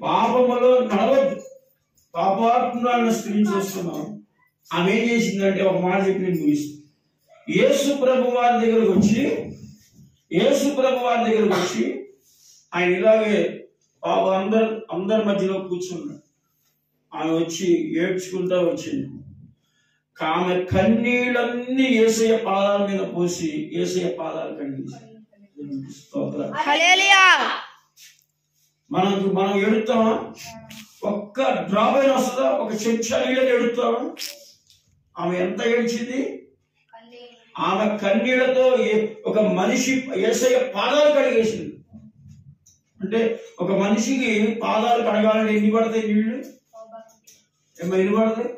పాపములో నడవద్దు. పాపాత్మురాలను స్త్రీ చేస్తున్నాం. ఆమె ఏం చేసిందంటే ఒక మాట చెప్పి నేను ముగిస్తాను. యేసు ప్రభు వారి దగ్గరకు వచ్చి ఆయన ఇలాగే పాప అందరి మధ్యలో కూర్చున్నాడు. ఆమె వచ్చి ఏడ్చుకుంటా వచ్చింది. ఆమె కన్నీళ్ళన్నీ యేసయ్య పాదాల మీద పోసి యేసయ్య పాదాలు కడిగింది. మనం ఎడుతామా? ఒక్క డ్రాప్ అయినా వస్తుందా? ఒక చెంచా నీళ్ళని ఎడుతామా? ఆమె ఎంత ఏడ్చింది? ఆమె కన్నీళ్లతో ఒక మనిషి యేసయ్య పాదాలు కడిగేసింది. అంటే ఒక మనిషికి పాదాలు కడగాలని ఎన్ని పడతాయి నీళ్లు? ఎన్ని పడతాయి?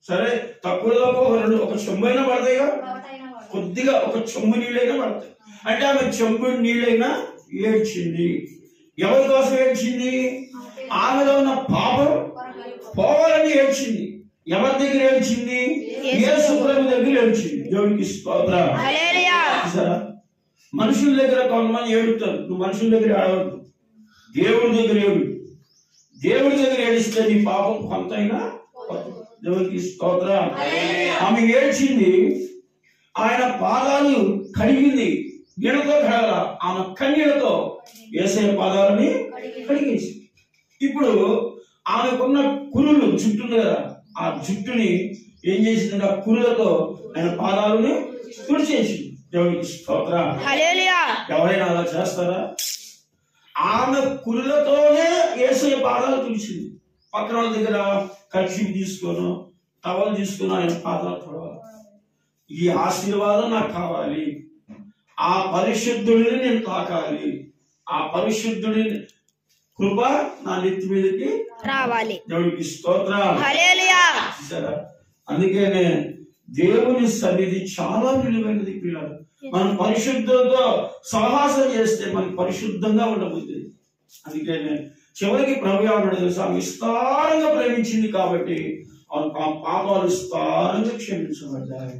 సరే తక్కువ ఒక చెంబు అయినా పడతాయిగా, కొద్దిగా ఒక చెంబు నీళ్ళైనా పడతాయి. అంటే ఆమె చెంబు నీళ్ళైనా ఏడ్చింది. ఎవరి కోసం ఏడ్చింది? ఆమెలో ఉన్న పాపం పోవాలని ఏడ్చింది. ఎవరి దగ్గర ఏడ్చింది? యేసు ప్రభు దగ్గర ఏడ్చింది. దేవునికి స్తోత్రం. మనుషుల దగ్గర కొంతమంది ఏడుతారు. నువ్వు మనుషుల దగ్గర ఏడవద్దు, దేవుడి దగ్గర ఏడు. దేవుడి దగ్గర ఏడిస్తే నీ పాపం కొంతైనా. దేవునికి స్తోత్రం. ఆమె ఏడ్చింది, ఆయన పాదాలు కడిగింది. నీళ్ళతో కడగల, ఆమె కన్నీళ్లతో యేసయ్య పాదాలని కడిగేసి. ఇప్పుడు ఆమెకున్న కురులు జుట్టు ఉంది కదా, ఆ జుట్టుని ఏం చేసిందంటే ఆ కురులతో ఆయన పాదాలని తుడిచేసింది. దేవునికి స్తోత్రం. ఎవరైనా అలా చేస్తారా? ఆమె కురులతోనే యేసయ్య పాదాలు తుడిచింది. పక్కన వాళ్ళ దగ్గర కర్చీఫ్ తీసుకోను, టవల్ తీసుకుని ఆయన పాదాలు తొడవాలి. ఈ ఆశీర్వాదం నాకు కావాలి, ఆ పరిశుద్ధుడిని నేను తాకాలి, ఆ పరిశుద్ధుడి కృప నా నెత్తి మీదకి రావాలి. దేవుడికి స్తోత్రం. అందుకనే దేవుని సన్నిధి చాలా విలువైనది పిల్లలు. మనం పరిశుద్ధంతో సహవాసం చేస్తే మనకి పరిశుద్ధంగా ఉండబోతుంది. అందుకనే చివరికి ప్రభు ఏమన్నాడు తెలుసా? విస్తారంగా ప్రేమించింది కాబట్టి పాపాలు విస్తారంగా క్షమించబడ్డాయి.